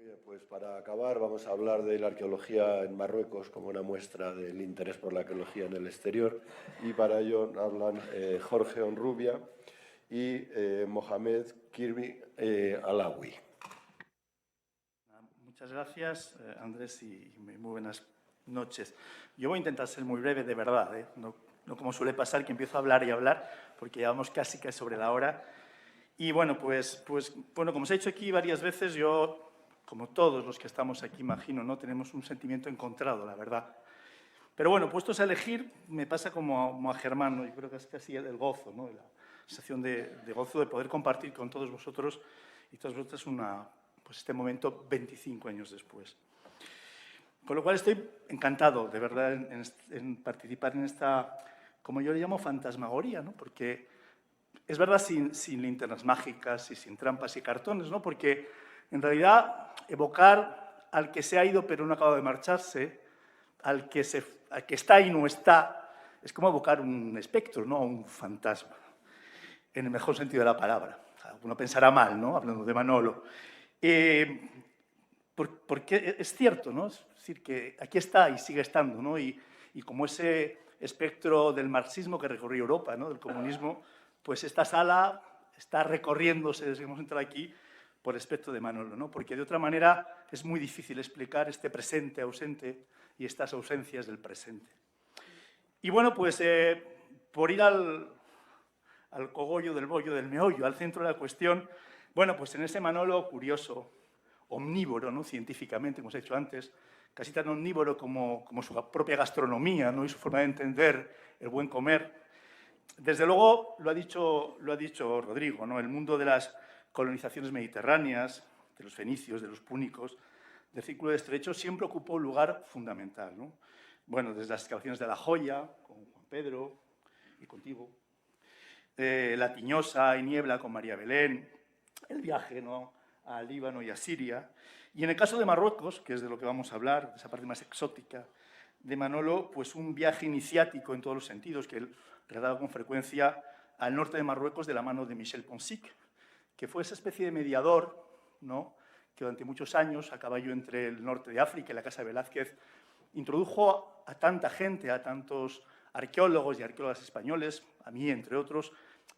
bien, pues para acabar vamos a hablar de la arqueología en Marruecos como una muestra del interés por la arqueología en el exterior, y para ello hablan Jorge Onrubia y Mohamed Kirby Alawi. Muchas gracias, Andrés, y muy buenas noches. Yo voy a intentar ser muy breve, de verdad, ¿eh? No como suele pasar, que empiezo a hablar y hablar, porque llevamos casi que sobre la hora. Y bueno, bueno, como os he dicho aquí varias veces, yo, como todos los que estamos aquí, imagino, ¿no? Tenemos un sentimiento encontrado, la verdad. Pero bueno, puestos a elegir, me pasa como a Germán, ¿no? Yo creo que es casi el gozo, ¿no? La sensación de gozo de poder compartir con todos vosotros y todas vosotras pues este momento 25 años después. Con lo cual estoy encantado, de verdad, en participar en esta, como yo le llamo, fantasmagoría, ¿no? Porque es verdad, sin linternas mágicas y sin trampas y cartones, ¿no? Porque en realidad evocar al que se ha ido pero no acaba de marcharse, al que está y no está, es como evocar un espectro, ¿no? Un fantasma, en el mejor sentido de la palabra. Uno pensará mal, ¿no? Hablando de Manolo. Porque es cierto, ¿no? Es decir, que aquí está y sigue estando, ¿no? Y como ese espectro del marxismo que recorrió Europa, ¿no? Del comunismo, pues esta sala está recorriéndose, desde que hemos entrado aquí, por el espectro de Manolo, ¿no? Porque de otra manera es muy difícil explicar este presente ausente y estas ausencias del presente. Y bueno, pues por ir al cogollo del bollo, del meollo, al centro de la cuestión, bueno, pues en ese Manolo curioso, omnívoro, ¿no? Científicamente, como os he dicho antes, casi tan omnívoro como su propia gastronomía, ¿no? Y su forma de entender el buen comer. Desde luego, lo ha dicho Rodrigo, ¿no? El mundo de las colonizaciones mediterráneas, de los fenicios, de los púnicos, del Círculo de Estrecho, siempre ocupó un lugar fundamental, ¿no? Bueno, desde las excavaciones de La Joya, con Juan Pedro y contigo, La Tiñosa y Niebla con María Belén, el viaje, ¿no?, a Líbano y a Siria. Y en el caso de Marruecos, que es de lo que vamos a hablar, esa parte más exótica de Manolo, pues un viaje iniciático en todos los sentidos, que él realizaba con frecuencia al norte de Marruecos de la mano de Michel Ponsic, que fue esa especie de mediador, ¿no?, que durante muchos años, a caballo entre el norte de África y la Casa de Velázquez, introdujo a tanta gente, a tantos arqueólogos y arqueólogas españoles, a mí entre otros,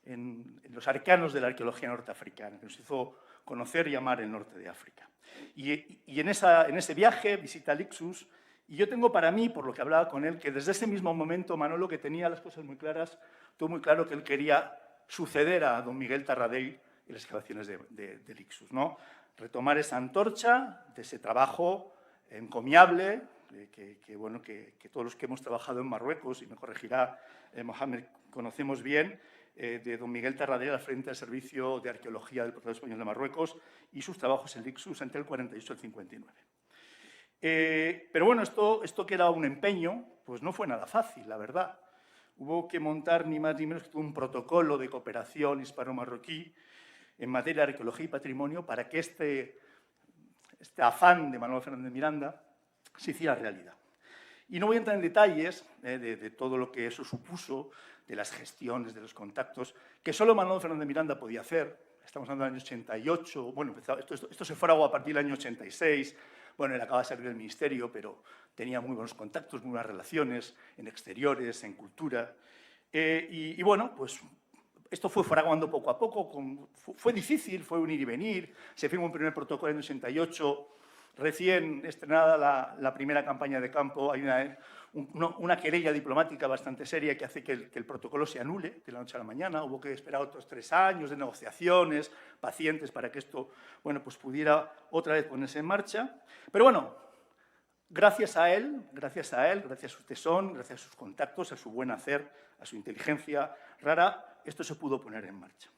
en los arcanos de la arqueología norteafricana, que nos hizo conocer y amar el norte de África. Y en ese viaje visita Lixus, y yo tengo para mí, por lo que hablaba con él, que desde ese mismo momento Manolo, que tenía las cosas muy claras, tuvo muy claro que él quería suceder a don Miguel Tarradell en las excavaciones de Lixus, ¿no? Retomar esa antorcha de ese trabajo encomiable, que todos los que hemos trabajado en Marruecos, y me corregirá Mohamed, conocemos bien, de don Miguel Tarradell al frente del Servicio de Arqueología del Protectorado Español de Marruecos y sus trabajos en Lixus entre el 48 y el 59. Pero bueno, esto que era un empeño, pues no fue nada fácil, la verdad. Hubo que montar ni más ni menos que un protocolo de cooperación hispano-marroquí en materia de arqueología y patrimonio para que este afán de Manuel Fernández Miranda se hiciera realidad. Y no voy a entrar en detalles de todo lo que eso supuso, de las gestiones, de los contactos, que solo Manuel Fernández Miranda podía hacer. Estamos hablando del año 88, bueno, esto se fraguó a partir del año 86, bueno, él acaba de salir del ministerio, pero tenía muy buenos contactos, muy buenas relaciones en exteriores, en cultura. Y bueno, pues esto fue fraguando poco a poco, fue difícil, fue un ir y venir, se firmó un primer protocolo en el 88, recién estrenada la primera campaña de campo, hay una querella diplomática bastante seria que hace que el protocolo se anule de la noche a la mañana. Hubo que esperar otros 3 años de negociaciones pacientes para que esto, bueno, pues pudiera otra vez ponerse en marcha. Pero bueno, gracias a él, gracias a su tesón, gracias a sus contactos, a su buen hacer, a su inteligencia rara, esto se pudo poner en marcha.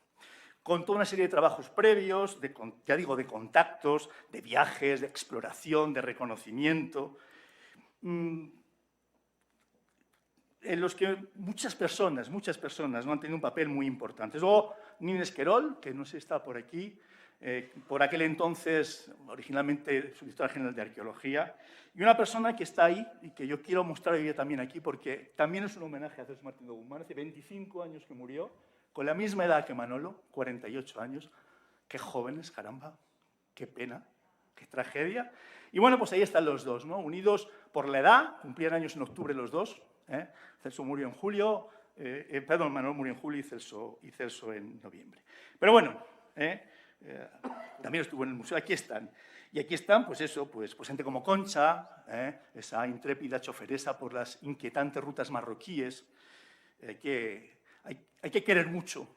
Con toda una serie de trabajos previos, ya digo, de contactos, de viajes, de exploración, de reconocimiento, en los que muchas personas no han tenido un papel muy importante. Luego, Nines Querol, que no sé si está por aquí, por aquel entonces, originalmente subdirectora general de Arqueología, y una persona que está ahí y que yo quiero mostrar hoy también aquí porque también es un homenaje a Jesús Martín de Guzmán, hace 25 años que murió, con la misma edad que Manolo, 48 años. Qué jóvenes, caramba, qué pena qué tragedia. Y bueno, pues ahí están los dos, ¿no? Unidos por la edad, cumplían años en octubre los dos. Celso murió en julio, perdón, Manuel murió en julio y Celso en noviembre. Pero bueno, también estuvo en el museo, aquí están. Y aquí están, pues eso, pues gente como Concha, esa intrépida choferesa por las inquietantes rutas marroquíes, hay que querer mucho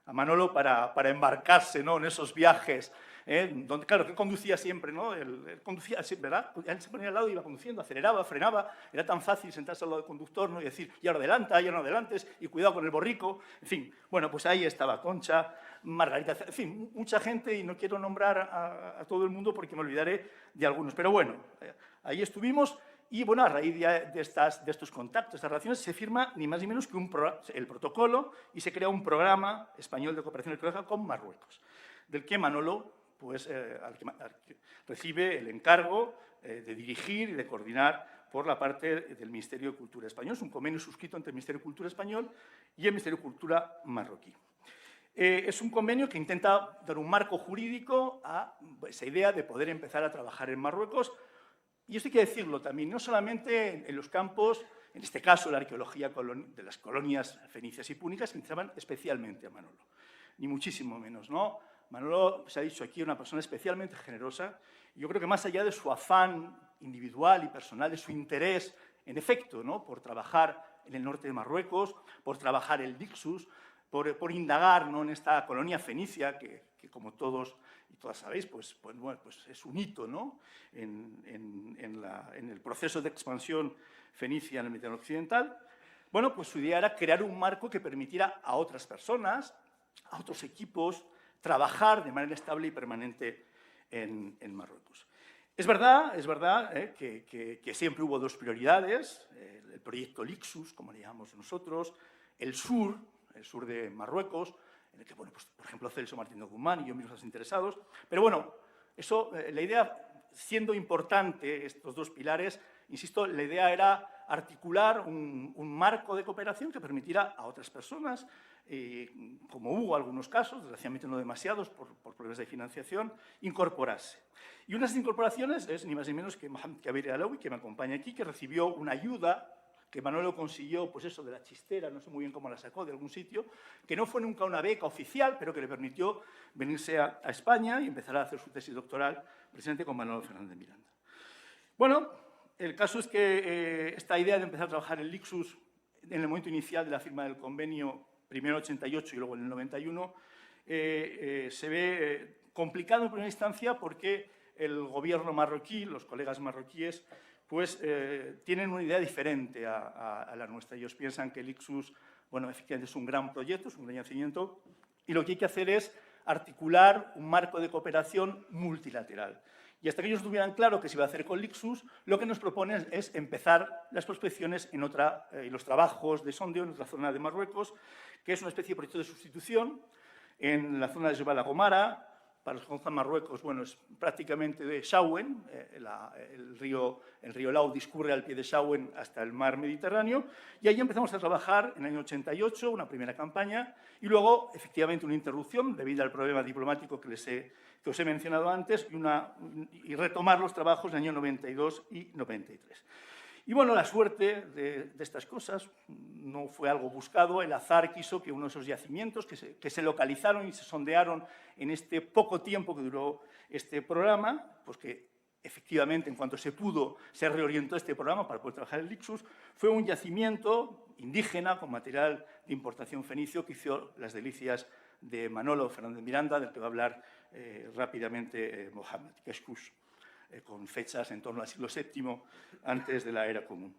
a Manolo para embarcarse, ¿no?, en esos viajes, donde, claro, que conducía siempre, ¿no? Él conducía, ¿verdad? Él se ponía al lado y iba conduciendo, aceleraba, frenaba, era tan fácil sentarse al lado del conductor, ¿no?, y decir, ya no adelanta, ya no adelantes, y cuidado con el borrico, en fin. Bueno, pues ahí estaba Concha, Margarita, en fin, mucha gente, y no quiero nombrar a todo el mundo porque me olvidaré de algunos, pero bueno, ahí estuvimos. Y bueno, a raíz de estos contactos, estas relaciones, se firma ni más ni menos que el protocolo y se crea un programa español de cooperación arqueológica con Marruecos, del que Manolo pues, recibe el encargo de dirigir y de coordinar por la parte del Ministerio de Cultura español. Es un convenio suscrito entre el Ministerio de Cultura español y el Ministerio de Cultura marroquí. Es un convenio que intenta dar un marco jurídico a esa idea de poder empezar a trabajar en Marruecos. Y esto hay que decirlo también, no solamente en los campos, en este caso la arqueología de las colonias fenicias y púnicas, que interesaban especialmente a Manolo, ni muchísimo menos, ¿no? Manolo, se ha dicho aquí, una persona especialmente generosa, y yo creo que más allá de su afán individual y personal, de su interés, en efecto, ¿no?, por trabajar en el norte de Marruecos, por trabajar el Lixus, por indagar, ¿no?, en esta colonia fenicia que como todos y todas sabéis, pues es un hito, ¿no?, en el proceso de expansión fenicia en el Mediterráneo occidental. Bueno, pues su idea era crear un marco que permitiera a otras personas, a otros equipos, trabajar de manera estable y permanente en Marruecos. Es verdad que siempre hubo dos prioridades, el proyecto Lixus, como le llamamos nosotros, el sur de Marruecos, en el que, bueno, pues, por ejemplo, Celso Martín de Guzmán y yo mismo estamos interesados. Pero bueno, eso, la idea, siendo importante estos dos pilares, insisto, la idea era articular un marco de cooperación que permitiera a otras personas, como hubo algunos casos, desgraciadamente no demasiados, por problemas de financiación, incorporarse. Y una de esas incorporaciones es ni más ni menos que Mohamed Kabir Alaoui, que me acompaña aquí, que recibió una ayuda que Manolo consiguió, pues eso, de la chistera, no sé muy bien cómo la sacó, de algún sitio, que no fue nunca una beca oficial, pero que le permitió venirse a España y empezar a hacer su tesis doctoral precisamente con Manolo Fernández Miranda. Bueno, el caso es que esta idea de empezar a trabajar en Lixus, en el momento inicial de la firma del convenio, primero en el 88 y luego en el 91, se ve complicado en primera instancia porque el gobierno marroquí, los colegas marroquíes, pues tienen una idea diferente a la nuestra. Ellos piensan que el Lixus, bueno, efectivamente es un gran proyecto, es un gran yacimiento, y lo que hay que hacer es articular un marco de cooperación multilateral. Y hasta que ellos tuvieran claro qué se iba a hacer con Lixus, lo que nos proponen es empezar las prospecciones en los trabajos de sondeo en otra zona de Marruecos, que es una especie de proyecto de sustitución en la zona de Jebel Gomara. Para los que conozcan Marruecos, bueno, es prácticamente de Sauen, el río Lau discurre al pie de Sauen hasta el mar Mediterráneo, y ahí empezamos a trabajar en el año 88, una primera campaña, y luego, efectivamente, una interrupción debido al problema diplomático que os he mencionado antes, y retomar los trabajos en el año 92 y 93. Y bueno, la suerte de estas cosas no fue algo buscado. El azar quiso que uno de esos yacimientos que se localizaron y se sondearon en este poco tiempo que duró este programa, pues que efectivamente, en cuanto se pudo, se reorientó este programa para poder trabajar en Lixus, fue un yacimiento indígena con material de importación fenicio que hizo las delicias de Manolo Fernández Miranda, del que va a hablar rápidamente Mohamed Keshkush, con fechas en torno al siglo VII, antes de la era común.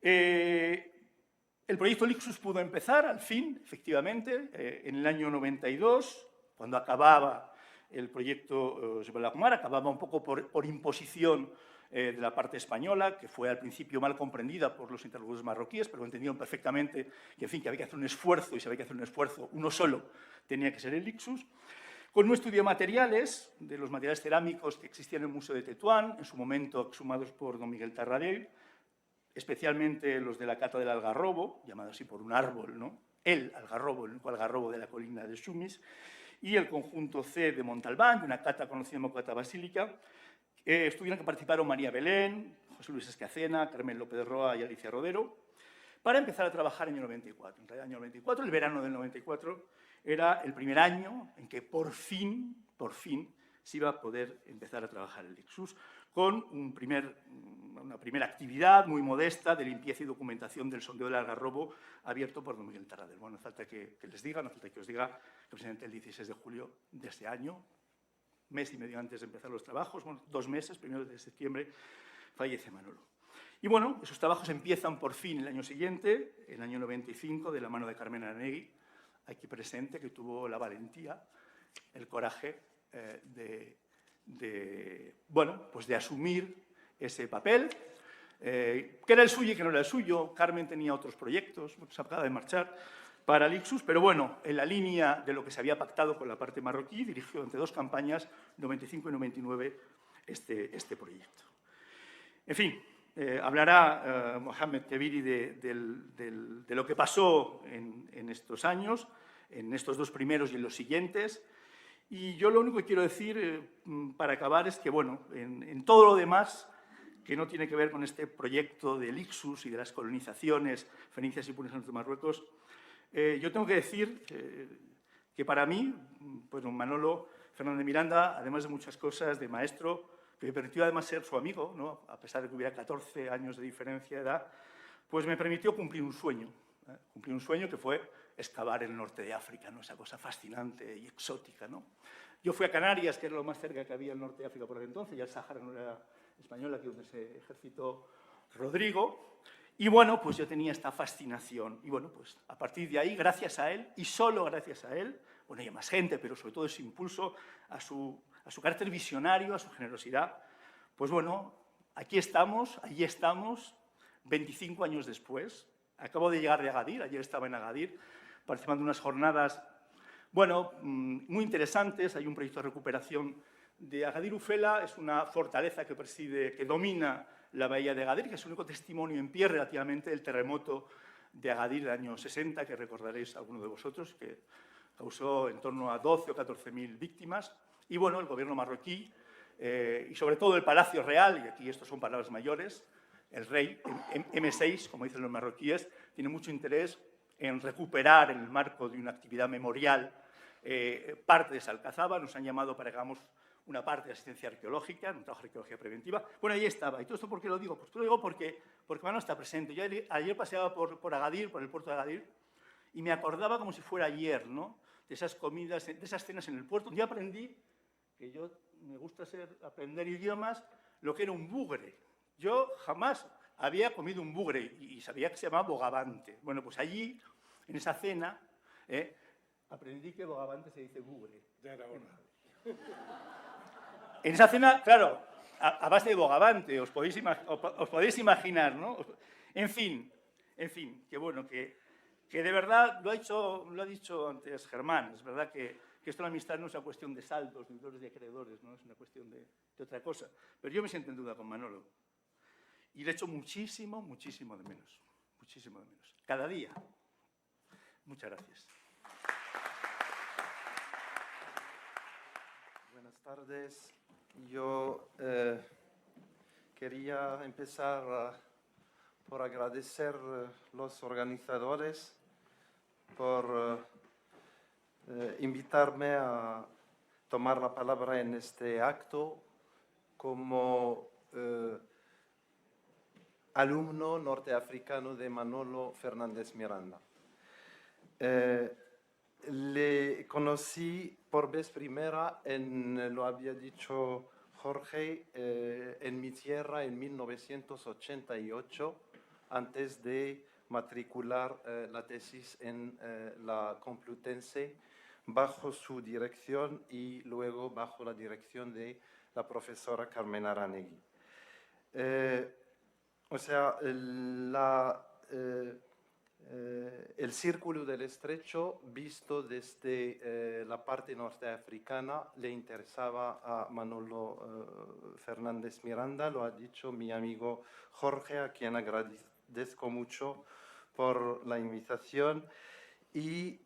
El proyecto Lixus pudo empezar, al fin, efectivamente, en el año 92, cuando acababa el proyecto Jebel Gomara, acababa un poco por imposición de la parte española, que fue al principio mal comprendida por los interlocutores marroquíes, pero entendieron perfectamente que, en fin, que había que hacer un esfuerzo, y si había que hacer un esfuerzo, uno solo tenía que ser el Lixus. Con un estudio de materiales, de los materiales cerámicos que existían en el Museo de Tetuán, en su momento exhumados por don Miguel Tarradell, especialmente los de la cata del Algarrobo, llamado así por un árbol, ¿no? El Algarrobo, el único algarrobo de la colina de Xumis, y el conjunto C de Montalbán, de una cata conocida como Cata Basílica. Estuvieron que participaron María Belén, José Luis Escacena, Carmen López de Roa y Alicia Rodero, para empezar a trabajar en el año 94. En realidad, el año 94, el verano del 94, era el primer año en que por fin, se iba a poder empezar a trabajar el Lixus, con una primera actividad muy modesta de limpieza y documentación del sondeo del Algarrobo abierto por don Miguel Tarradell. Bueno, no falta que les diga, no falta que os diga que precisamente el 16 de julio de este año, mes y medio antes de empezar los trabajos, bueno, 2 meses, 1 de septiembre, fallece Manolo. Y bueno, esos trabajos empiezan por fin el año siguiente, el año 95, de la mano de Carmen Aranegui, aquí presente, que tuvo la valentía, el coraje de asumir ese papel, que era el suyo y que no era el suyo. Carmen tenía otros proyectos, se acaba de marchar para Lixus, pero bueno, en la línea de lo que se había pactado con la parte marroquí, dirigió entre 2 campañas, 95 y 99, este proyecto. En fin, hablará Mohamed Kebiri de lo que pasó en estos años, en estos 2 primeros y en los siguientes. Y yo lo único que quiero decir, para acabar, es que, bueno, en todo lo demás, que no tiene que ver con este proyecto del Lixus y de las colonizaciones fenicias y punias de Marruecos, yo tengo que decir que para mí, pues don Manolo Fernández Miranda, además de muchas cosas, de maestro, que me permitió además ser su amigo, ¿no? A pesar de que hubiera 14 años de diferencia de edad, pues me permitió cumplir un sueño. Cumplir un sueño que fue excavar el norte de África, ¿no? Esa cosa fascinante y exótica, ¿no? Yo fui a Canarias, que era lo más cerca que había el norte de África por entonces, ya el Sáhara no era español, aquí donde se ejercitó Rodrigo, y bueno, pues yo tenía esta fascinación, y bueno, pues a partir de ahí, gracias a él, y solo gracias a él, bueno, y a más gente, pero sobre todo ese impulso, a su carácter visionario, a su generosidad, pues bueno, aquí estamos, allí estamos, 25 años después. Acabo de llegar de Agadir, ayer estaba en Agadir, participando en unas jornadas, bueno, muy interesantes. Hay un proyecto de recuperación de Agadir Ufela, es una fortaleza que preside, que domina la bahía de Agadir, que es el único testimonio en pie relativamente del terremoto de Agadir del año 60, que recordaréis alguno de vosotros, que causó en torno a 12 o 14.000 víctimas. Y bueno, el gobierno marroquí, y sobre todo el Palacio Real, y aquí estos son palabras mayores, el rey, M6, como dicen los marroquíes, tiene mucho interés en recuperar, en el marco de una actividad memorial, parte de Salcazaba. Nos han llamado para que hagamos una parte de asistencia arqueológica, un trabajo de arqueología preventiva. Bueno, ahí estaba. ¿Y todo esto por qué lo digo? Pues lo digo porque Manolo está presente. Yo ayer paseaba por Agadir, por el puerto de Agadir, y me acordaba como si fuera ayer, ¿no? De esas comidas, de esas cenas en el puerto. Un día aprendí, que yo me gusta aprender idiomas, lo que era un bugre. Yo jamás había comido un bugre y sabía que se llamaba bogavante. Bueno, pues allí, en esa cena, aprendí que bogavante se dice bugre. Ya era hora. En esa cena, claro, a base de bogavante, os podéis imaginar, ¿no? En fin, que bueno, que de verdad, lo ha dicho antes Germán, es verdad que esto de la amistad no es una cuestión de saldos, ni de acreedores, ¿no? Es una cuestión de otra cosa. Pero yo me siento en duda con Manolo. Y le echo muchísimo, muchísimo de menos. Muchísimo de menos. Cada día. Muchas gracias. Buenas tardes. Yo quería empezar por agradecer a los organizadores por invitarme a tomar la palabra en este acto como alumno norteafricano de Manolo Fernández Miranda. Le conocí por vez primera, lo había dicho Jorge, en mi tierra en 1988, antes de matricular la tesis en la Complutense, bajo su dirección y luego bajo la dirección de la profesora Carmen Aranegui. O sea, el Círculo del Estrecho, visto desde la parte norteafricana, le interesaba a Manolo Fernández Miranda, lo ha dicho mi amigo Jorge, a quien agradezco mucho por la invitación. y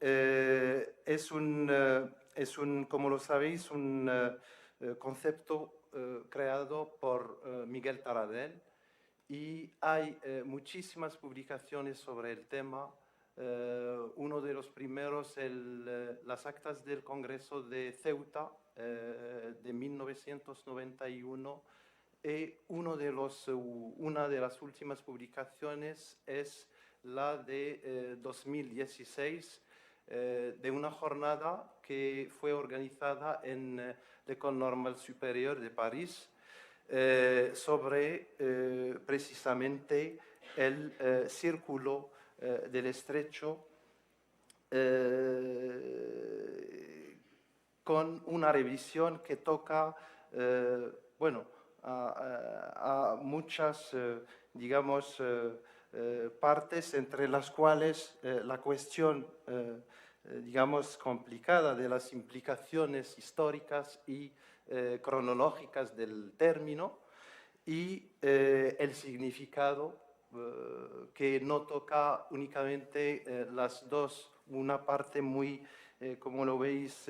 como lo sabéis, un concepto creado por Miguel Taradell, y hay muchísimas publicaciones sobre el tema. Uno de los primeros, las actas del Congreso de Ceuta de 1991, y una de las últimas publicaciones es la de 2016, de una jornada que fue organizada en l'École Normale Supérieure de París, sobre precisamente el círculo del estrecho, con una revisión que toca, bueno, a muchas, digamos, partes, entre las cuales la cuestión, digamos, complicada de las implicaciones históricas y cronológicas del término, y el significado, que no toca únicamente las dos, una parte muy, como lo veis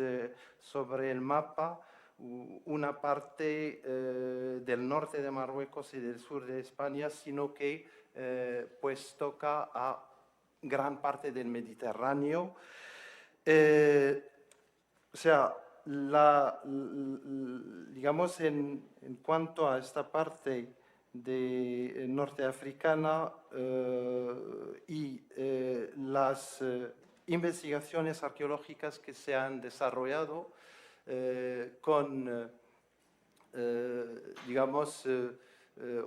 sobre el mapa, una parte del norte de Marruecos y del sur de España, sino que pues toca a gran parte del Mediterráneo. O sea, digamos, en cuanto a esta parte de norteafricana y las investigaciones arqueológicas que se han desarrollado con, digamos,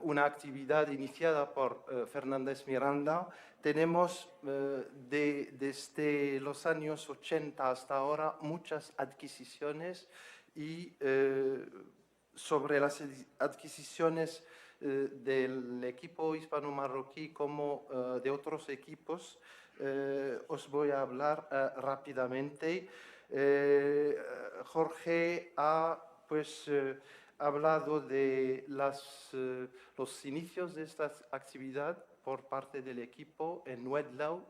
una actividad iniciada por Fernández Miranda, tenemos desde los años 80 hasta ahora muchas adquisiciones, y sobre las adquisiciones del equipo hispano-marroquí como de otros equipos, os voy a hablar rápidamente. Jorge ha hablado de los inicios de esta actividad por parte del equipo en Wedlaw,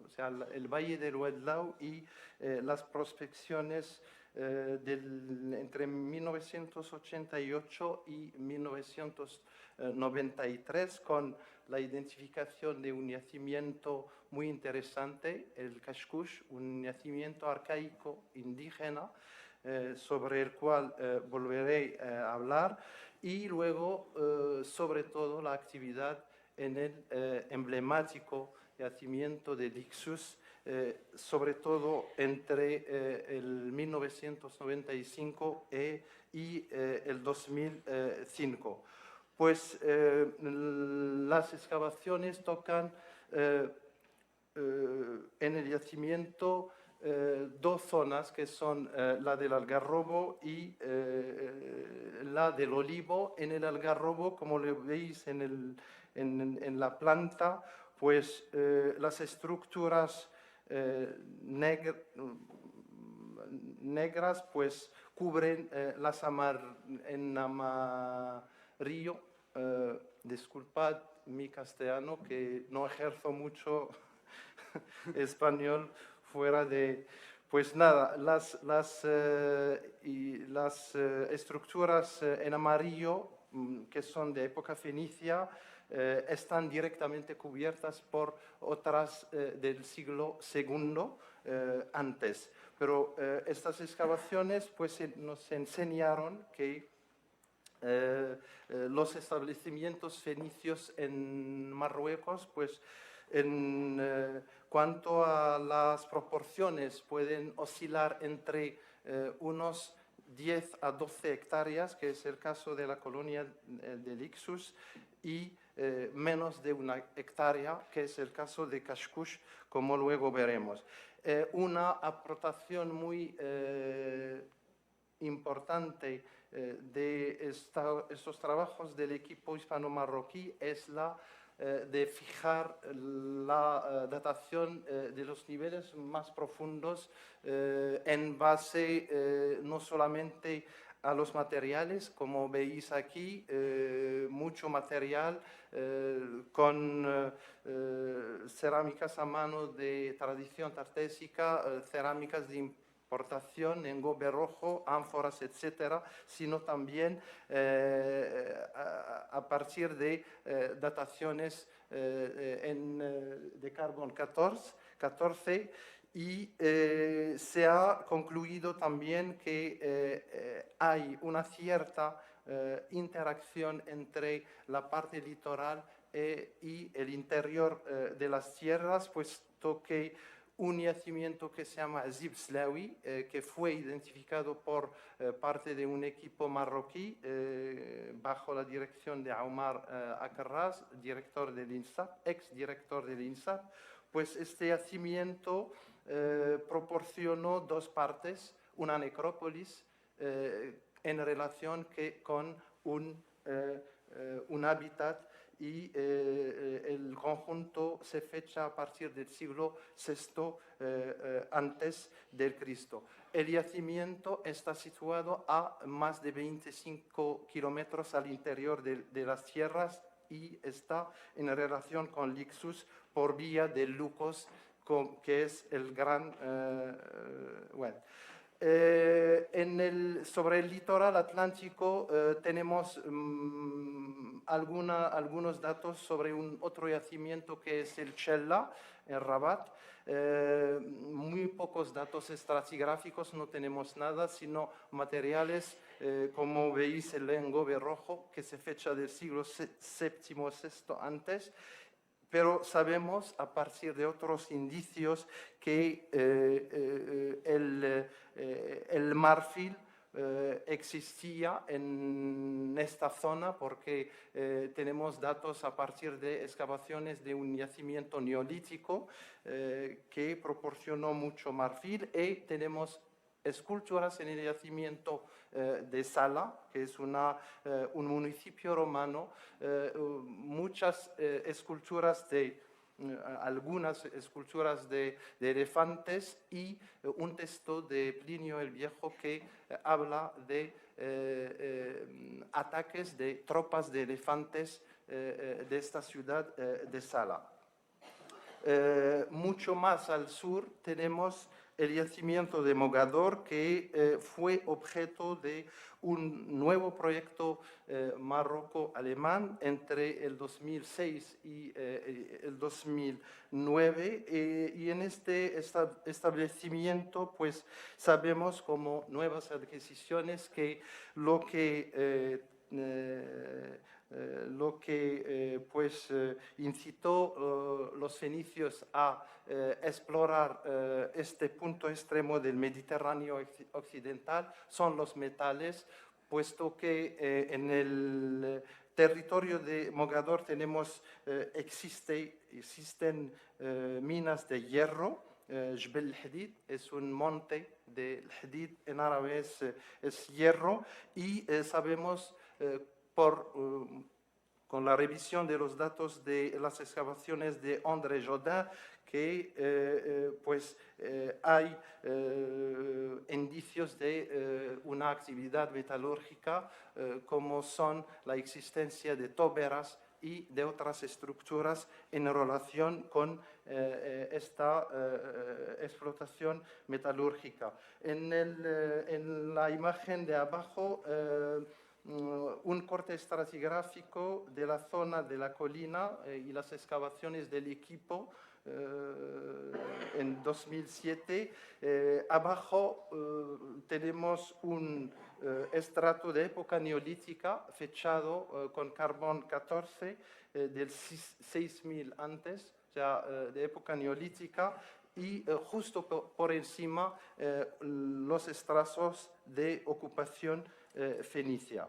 o sea, el Valle del Wedlaw, y las prospecciones entre 1988 y 1993, con la identificación de un yacimiento muy interesante, el Kashkush, un yacimiento arcaico indígena, sobre el cual volveré a hablar, y luego, sobre todo, la actividad en el emblemático yacimiento de Lixus, sobre todo entre el 1995 y el 2005. Pues las excavaciones tocan en el yacimiento dos zonas, que son la del Algarrobo y la del Olivo. En el Algarrobo, como lo veis en la planta, pues las estructuras negras pues cubren en amarillo. Disculpad mi castellano, que no ejerzo mucho español fuera de... Pues nada, las estructuras en amarillo, que son de época fenicia, están directamente cubiertas por otras del siglo II antes. Pero estas excavaciones pues nos enseñaron que los establecimientos fenicios en Marruecos, pues en cuanto a las proporciones, pueden oscilar entre unos 10 a 12 hectáreas, que es el caso de la colonia de Lixus, y menos de una hectárea, que es el caso de Kashkush, como luego veremos. Una aportación muy importante de estos trabajos del equipo hispano-marroquí es la de fijar la datación de los niveles más profundos en base no solamente a los materiales, como veis aquí, mucho material con cerámicas a mano de tradición tartésica, cerámicas de importación, engobe rojo, ánforas, etcétera, sino también a partir de dataciones de carbón 14 y se ha concluido también que hay una cierta interacción entre la parte litoral y el interior de las tierras, puesto que un yacimiento que se llama Zibslawi, que fue identificado por parte de un equipo marroquí bajo la dirección de Omar Akarraz, director del INSAP, ex director del INSAP, pues este yacimiento proporcionó dos partes, una necrópolis en relación con un hábitat y el conjunto se fecha a partir del siglo VI antes del Cristo. El yacimiento está situado a más de 25 kilómetros al interior de las tierras y está en relación con Lixus por vía de Lucos, que es el gran... sobre el litoral atlántico tenemos algunos datos sobre otro yacimiento que es el Chella, en Rabat. Muy pocos datos estratigráficos, no tenemos nada, sino materiales, como veis el engobe rojo, que se fecha del siglo VII, VI antes. Pero sabemos, a partir de otros indicios, que el marfil existía en esta zona porque tenemos datos a partir de excavaciones de un yacimiento neolítico que proporcionó mucho marfil y tenemos esculturas en el yacimiento de Sala, que es un municipio romano, muchas esculturas algunas esculturas de elefantes y un texto de Plinio el Viejo que habla de ataques de tropas de elefantes de esta ciudad de Sala. Mucho más al sur tenemos el yacimiento de Mogador, que fue objeto de un nuevo proyecto marroco-alemán entre el 2006 y el 2009. Y en este establecimiento pues sabemos como nuevas adquisiciones que lo que incitó los fenicios a explorar este punto extremo del Mediterráneo occidental son los metales, puesto que en el territorio de Mogador existen minas de hierro. Jbel el-Hadid es un monte del Hadid, en árabe es hierro, y sabemos con la revisión de los datos de las excavaciones de André Jodin que hay indicios de una actividad metalúrgica como son la existencia de toberas y de otras estructuras en relación con esta explotación metalúrgica. En la imagen de abajo, un corte estratigráfico de la zona de la colina y las excavaciones del equipo en 2007. Abajo tenemos un estrato de época neolítica fechado con carbón 14 del 6000 antes, o sea, de época neolítica, y justo por encima los estratos de ocupación fenicia.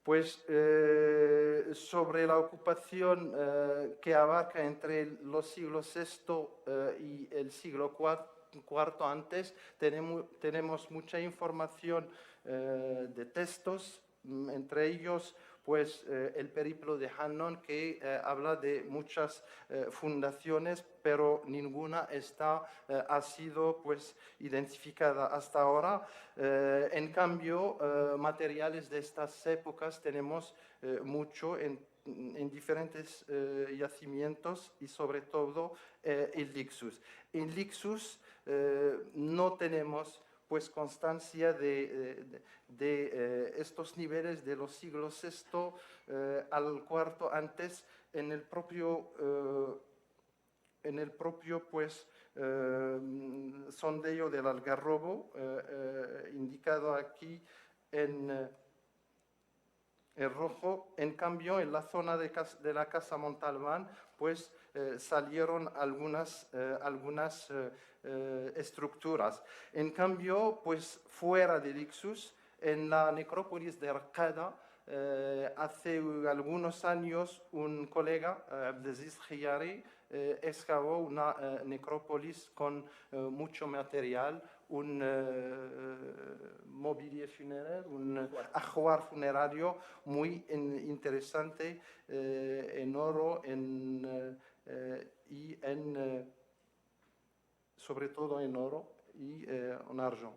Pues sobre la ocupación que abarca entre los siglos VI y el siglo IV antes, tenemos mucha información de textos, entre ellos pues el periplo de Hannon, que habla de muchas fundaciones, pero ninguna ha sido pues identificada hasta ahora. En cambio, materiales de estas épocas tenemos mucho en diferentes yacimientos y sobre todo en Lixus. En Lixus no tenemos pues constancia de estos niveles de los siglos VI al IV antes en el propio pues, sondeo del Algarrobo, indicado aquí en rojo. En cambio, en la zona de la Casa Montalbán, pues salieron algunas estructuras. En cambio, pues fuera de Lixus, en la necrópolis de Arcada, hace algunos años un colega, Abdelaziz Khiyari, excavó una necrópolis con mucho material, un mobiliario funerario, un ajuar funerario muy interesante en oro y sobre todo en oro y en argent.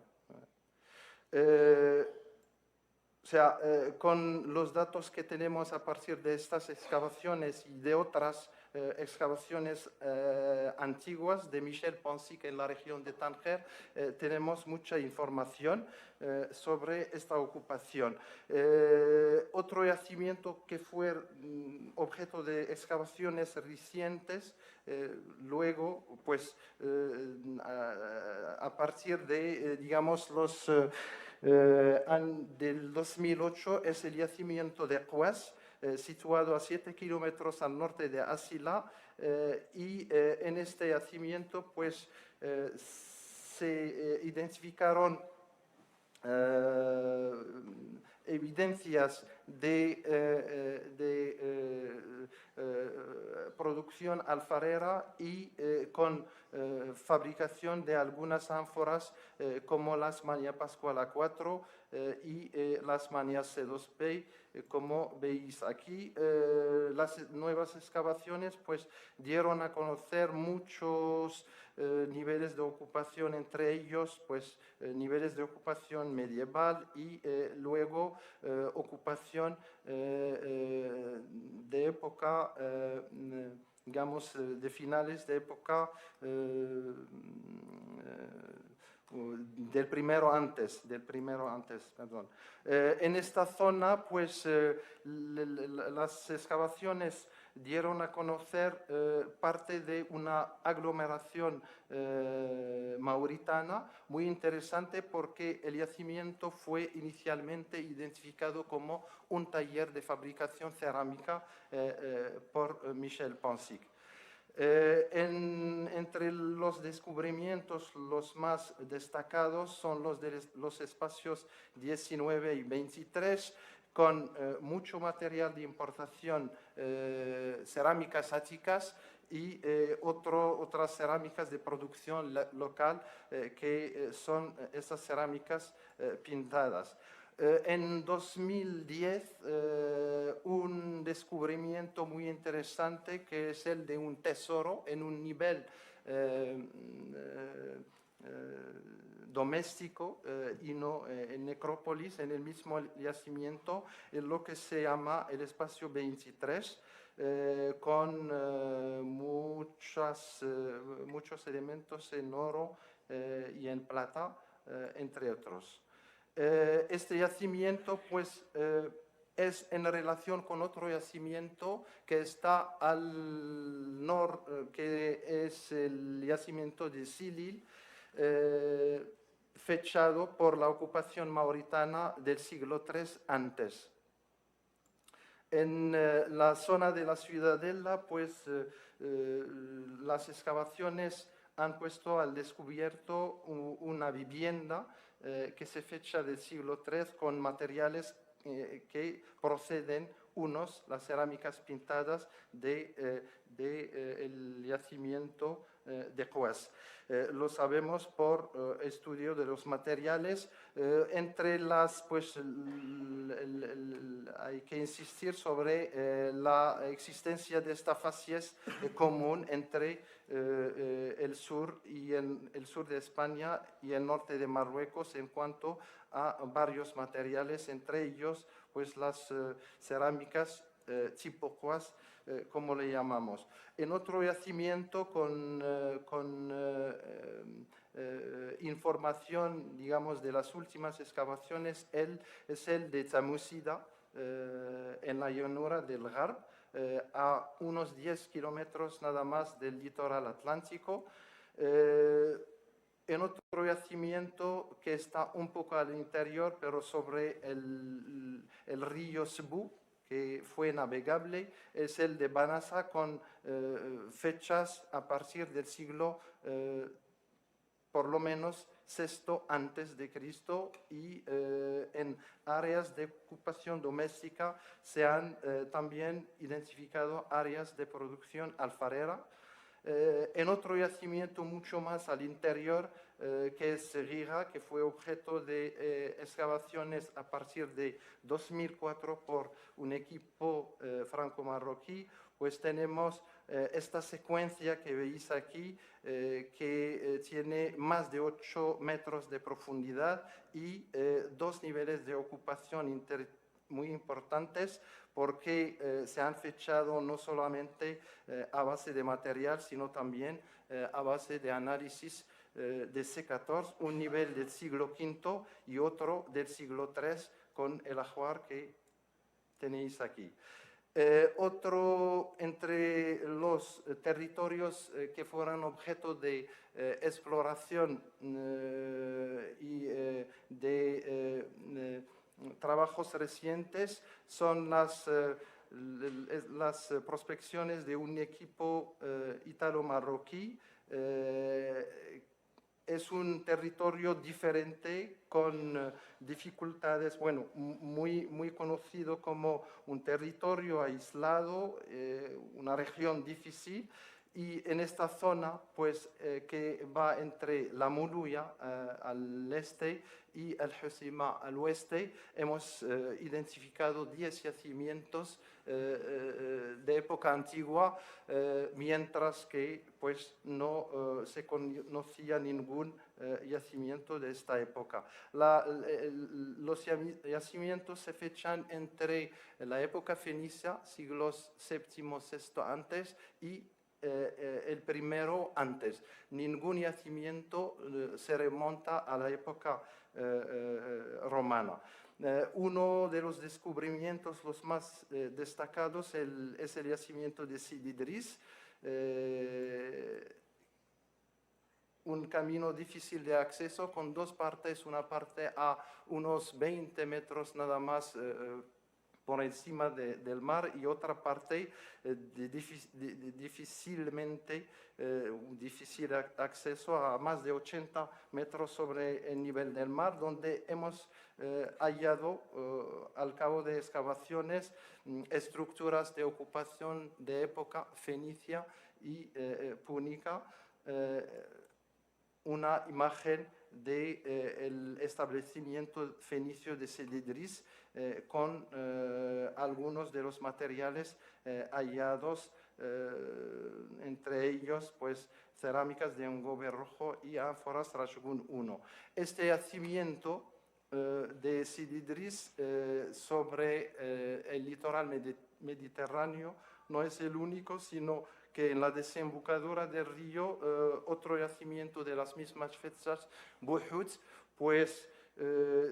O sea, con los datos que tenemos a partir de estas excavaciones y de otras excavaciones antiguas de Michel Ponsic en la región de Tánger, tenemos mucha información sobre esta ocupación. Otro yacimiento que fue objeto de excavaciones recientes, luego, pues, a partir de, digamos, del 2008, es el yacimiento de Cuas, situado a 7 kilómetros al norte de Asila, y en este yacimiento pues, se identificaron evidencias de producción alfarera y con fabricación de algunas ánforas como las Mania Pascuala 4 y las Manias C2P, como veis aquí. Las nuevas excavaciones pues dieron a conocer muchos niveles de ocupación, entre ellos pues niveles de ocupación medieval y luego ocupación de época digamos de finales de época del primero antes, perdón. En esta zona, pues, las excavaciones dieron a conocer parte de una aglomeración mauritana muy interesante, porque el yacimiento fue inicialmente identificado como un taller de fabricación cerámica por Michel Ponsic. Entre los descubrimientos, los más destacados son los de los espacios 19 y 23, con mucho material de importación, cerámicas áticas y otras cerámicas de producción local, que son esas cerámicas pintadas. En 2010, un descubrimiento muy interesante, que es el de un tesoro en un nivel doméstico y no en necrópolis, en el mismo yacimiento, en lo que se llama el espacio 23, con muchos elementos en oro y en plata, entre otros. Este yacimiento pues, es en relación con otro yacimiento que está al norte, que es el yacimiento de Silil, fechado por la ocupación mauritana del siglo III antes. En la zona de la Ciudadela, pues, las excavaciones han puesto al descubierto una vivienda que se fecha del siglo III, con materiales que proceden, las cerámicas pintadas del yacimiento de Cuas. Lo sabemos por estudio de los materiales. Entre las, pues, hay que insistir sobre la existencia de esta facies común entre el sur el sur de España y el norte de Marruecos en cuanto a varios materiales, entre ellos pues las cerámicas tipo Cuas, como le llamamos. En otro yacimiento con información, digamos, de las últimas excavaciones, es el de Tamusida, en la llanura del Garb, a unos 10 kilómetros nada más del litoral atlántico. En otro yacimiento que está un poco al interior, pero sobre el río Sbu, que fue navegable, es el de Banasa, con fechas a partir del siglo por lo menos VI antes de Cristo, y en áreas de ocupación doméstica se han también identificado áreas de producción alfarera. En otro yacimiento mucho más al interior, que es Riga, que fue objeto de excavaciones a partir de 2004 por un equipo franco-marroquí, pues tenemos esta secuencia que veis aquí, que tiene más de 8 metros de profundidad y 2 niveles de ocupación muy importantes, porque se han fechado no solamente a base de material, sino también a base de análisis de C14, un nivel del siglo V y otro del siglo III, con el ajuar que tenéis aquí. Otro entre los territorios que fueron objeto de exploración y de trabajos recientes son las prospecciones de un equipo ítalo-marroquí. Es un territorio diferente, con dificultades, bueno, muy conocido como un territorio aislado, una región difícil, y en esta zona, pues, que va entre la Muluya al este y el Husima al oeste, hemos identificado 10 yacimientos de época antigua, mientras que pues, no se conocía ningún yacimiento de esta época. Los yacimientos se fechan entre la época fenicia, siglos VII, VI antes, y el primero antes. Ningún yacimiento se remonta a la época romana. Uno de los descubrimientos los más destacados es el yacimiento de Sidi Idris, un camino difícil de acceso con dos partes, una parte a unos 20 metros nada más por encima del mar, y otra parte difícil acceso a más de 80 metros sobre el nivel del mar, donde hemos hallado al cabo de excavaciones estructuras de ocupación de época fenicia y púnica, una imagen del establecimiento fenicio de Sidi Idris, con algunos de los materiales hallados, entre ellos pues, cerámicas de Engobe Rojo y ánforas Rashgun I. Este yacimiento de Sidi Idris sobre el litoral mediterráneo no es el único, sino que en la desembocadura del río, otro yacimiento de las mismas fechas, Buhut, pues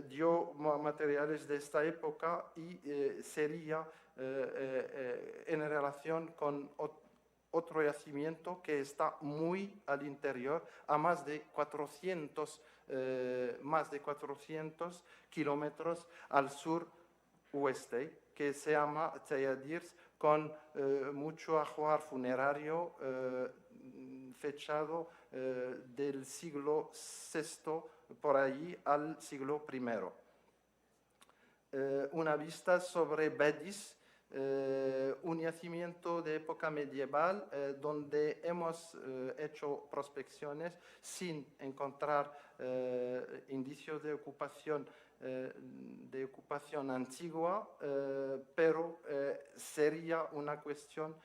dio materiales de esta época, y sería en relación con otro yacimiento que está muy al interior, a más de 400 kilómetros al sur-oeste, que se llama Tayadirs, con mucho ajuar funerario fechado del siglo VI por allí al siglo I. Una vista sobre Bedis, un yacimiento de época medieval donde hemos hecho prospecciones sin encontrar indicios de ocupación antigua, pero sería una cuestión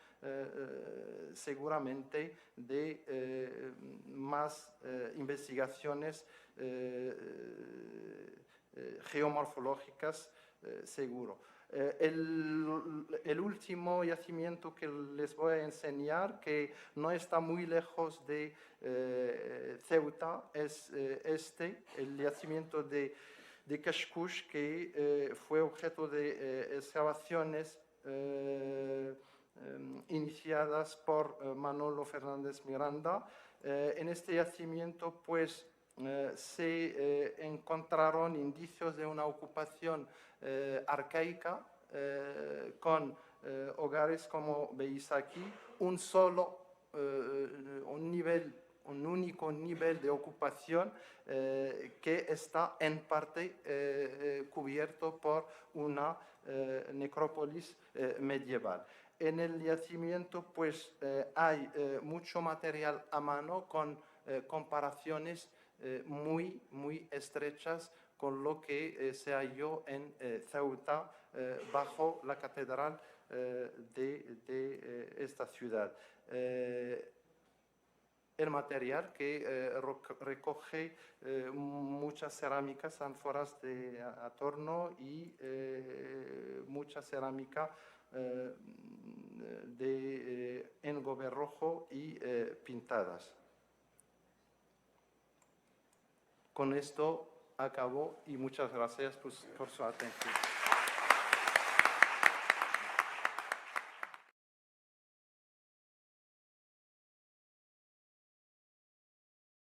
seguramente de más investigaciones geomorfológicas, seguro. El último yacimiento que les voy a enseñar, que no está muy lejos de Ceuta, es el yacimiento de Kashkush, que fue objeto de excavaciones iniciadas por Manolo Fernández Miranda. En este yacimiento, pues, se encontraron indicios de una ocupación arcaica con hogares como veis aquí, un único nivel de ocupación que está en parte cubierto por una necrópolis medieval. En el yacimiento, pues, hay mucho material a mano con comparaciones muy estrechas con lo que se halló en Ceuta bajo la catedral de esta ciudad. El material que recoge muchas cerámicas, ánforas de adorno y mucha cerámica de engobe rojo y pintadas. Con esto acabo y muchas gracias por su atención.